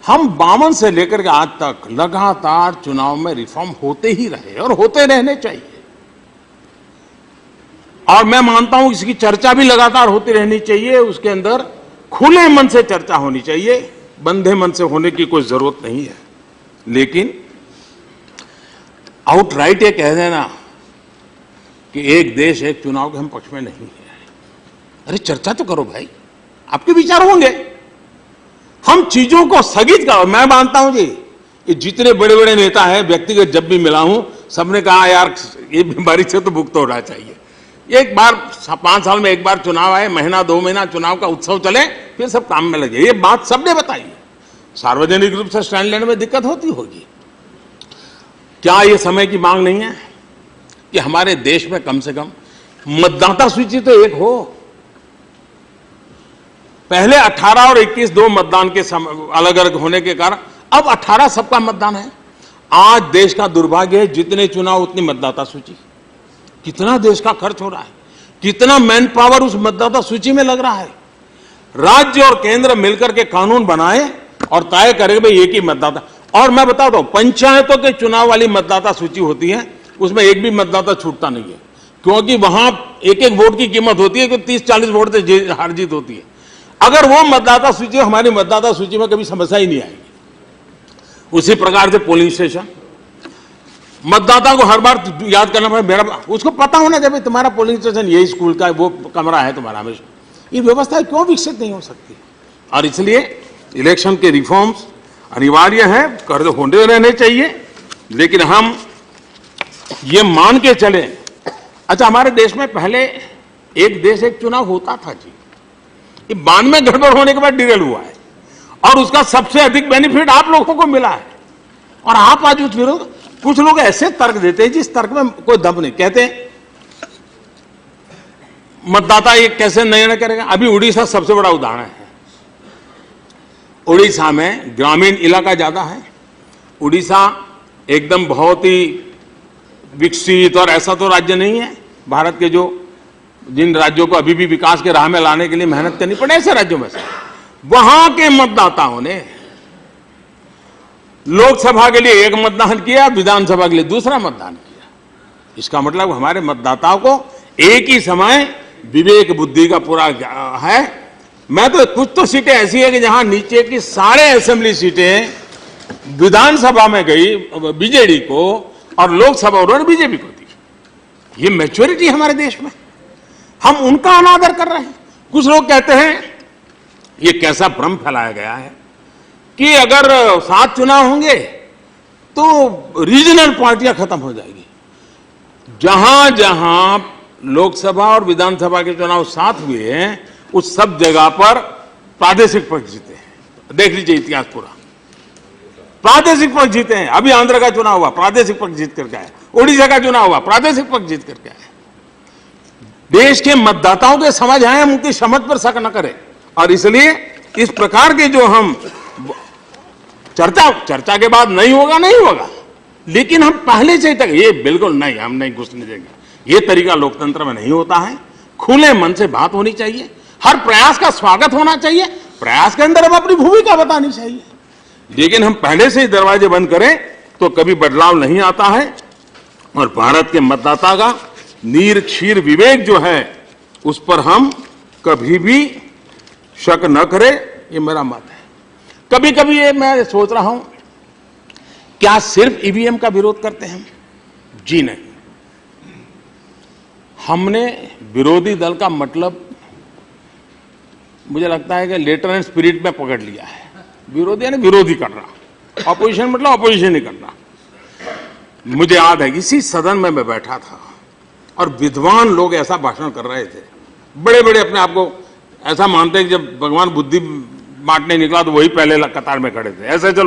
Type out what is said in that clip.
हम 52 से लेकर के आज तक लगातार चुनाव में रिफॉर्म होते ही रहे और होते रहने चाहिए। और मैं मानता हूं इसकी चर्चा भी लगातार होती रहनी चाहिए। उसके अंदर खुले मन से चर्चा होनी चाहिए, बंधे मन से होने की कोई जरूरत नहीं है। लेकिन आउटराइट ये कह देना कि एक देश एक चुनाव के हम पक्ष में नहीं है, अरे चर्चा तो करो भाई, आपके विचार होंगे। हम चीजों को स्थगित करो। मैं मानता हूं जी, ये जितने बड़े बड़े नेता हैं, व्यक्तिगत जब भी मिला हूं, सबने कहा यार ये बीमारी से तो मुक्त होना चाहिए। एक बार 5 साल में एक बार चुनाव आए, महीना 2 महीना चुनाव का उत्सव चले, फिर सब काम में लगे। ये बात सबने बताई। सार्वजनिक रूप से स्टैंड लेने में दिक्कत होती होगी। क्या ये समय की मांग नहीं है कि हमारे देश में कम से कम मतदाता सूची तो एक हो? पहले 18 और 21 दो मतदान के अलग अलग होने के कारण अब 18 सबका मतदान है। आज देश का दुर्भाग्य है, जितने चुनाव उतनी मतदाता सूची। कितना देश का खर्च हो रहा है, कितना मैन पावर उस मतदाता सूची में लग रहा है। राज्य और केंद्र मिलकर के कानून बनाए और तय करे भाई एक ही मतदाता। और मैं बताता हूं, पंचायतों के चुनाव वाली मतदाता सूची होती है, उसमें एक भी मतदाता छूटता नहीं है, क्योंकि वहां एक एक वोट की कीमत होती है कि 30-40 वोट से हार जीत होती है। अगर वो मतदाता सूची हमारी मतदाता सूची में कभी समस्या ही नहीं आएगी। उसी प्रकार से पोलिंग स्टेशन, मतदाता को हर बार याद करना पड़े, मेरा उसको पता होना चाहिए तुम्हारा पोलिंग स्टेशन यही स्कूल का वो कमरा है तुम्हारा हमेशा। ये व्यवस्था क्यों विकसित नहीं हो सकती? और इसलिए इलेक्शन के रिफॉर्म्स अनिवार्य है, कर होने रहने चाहिए। लेकिन हम ये मान के चले, अच्छा हमारे देश में पहले एक देश एक चुनाव होता था जी, ये 92 गड़बड़ होने के बाद डिरेल हुआ है और उसका सबसे अधिक बेनिफिट आप लोगों को मिला है। और आप आज उस विरोध, कुछ लोग ऐसे तर्क देते हैं जिस तर्क में कोई दम नहीं। कहते हैं मतदाता ये कैसे निर्णय करेगा। अभी उड़ीसा सबसे बड़ा उदाहरण है। उड़ीसा में ग्रामीण इलाका ज्यादा है। उड़ीसा एकदम बहुत ही विकसित और ऐसा तो राज्य नहीं है भारत के, जो जिन राज्यों को अभी भी विकास के राह में लाने के लिए मेहनत करनी पड़े, ऐसे राज्यों में से वहां के मतदाताओं ने लोकसभा के लिए एक मतदान किया, विधानसभा के लिए दूसरा मतदान किया। इसका मतलब हमारे मतदाताओं को एक ही समय विवेक बुद्धि का पूरा है। मैं तो कुछ तो सीटें ऐसी है कि जहां नीचे की सारे असेंबली सीटें विधानसभा में गई बीजेडी को और लोकसभा उन्होंने बीजेपी को दी। ये मैच्योरिटी हमारे देश में, हम उनका अनादर कर रहे हैं। कुछ लोग कहते हैं, ये कैसा भ्रम फैलाया गया है कि अगर 7 चुनाव होंगे तो रीजनल पार्टियां खत्म हो जाएगी। जहां जहां लोकसभा और विधानसभा के चुनाव साथ हुए हैं, उस सब जगह पर प्रादेशिक पक्ष जीते हैं। देख लीजिए इतिहास पूरा, प्रादेशिक पक्ष जीते हैं। अभी आंध्र का चुनाव हुआ, प्रादेशिक पक्ष जीत करके आया। उड़ीसा का चुनाव हुआ, प्रादेशिक पक्ष जीत करके आया। देश के मतदाताओं के समझ आए, हम उनकी समझ पर शक न करें। और इसलिए इस प्रकार के जो हम चर्चा के बाद नहीं होगा, लेकिन हम पहले से तक ये बिल्कुल नहीं, हम नहीं घुसने देंगे। ये तरीका लोकतंत्र में नहीं होता है। खुले मन से बात होनी चाहिए, हर प्रयास का स्वागत होना चाहिए, प्रयास के अंदर हम अपनी भूमिका बतानी चाहिए। लेकिन हम पहले से ही दरवाजे बंद करें तो कभी बदलाव नहीं आता है। और भारत के मतदाता का नीर क्षीर विवेक जो है, उस पर हम कभी भी शक न करें, ये मेरा मत है। कभी कभी ये मैं सोच रहा हूं, क्या सिर्फ ईवीएम का विरोध करते हैं? जी नहीं। हमने विरोधी दल का मतलब, मुझे लगता है कि लेटर एंड स्पिरिट में पकड़ लिया है। विरोधी यानी विरोधी करना, ऑपोजिशन मतलब ऑपोजिशन ही करना। मुझे याद है इसी सदन में मैं बैठा था और विद्वान लोग ऐसा भाषण कर रहे थे, बड़े बड़े अपने आप को ऐसा मानते हैं कि जब भगवान बुद्धि बांटने निकला तो वही पहले कतार में खड़े थे, ऐसे चलो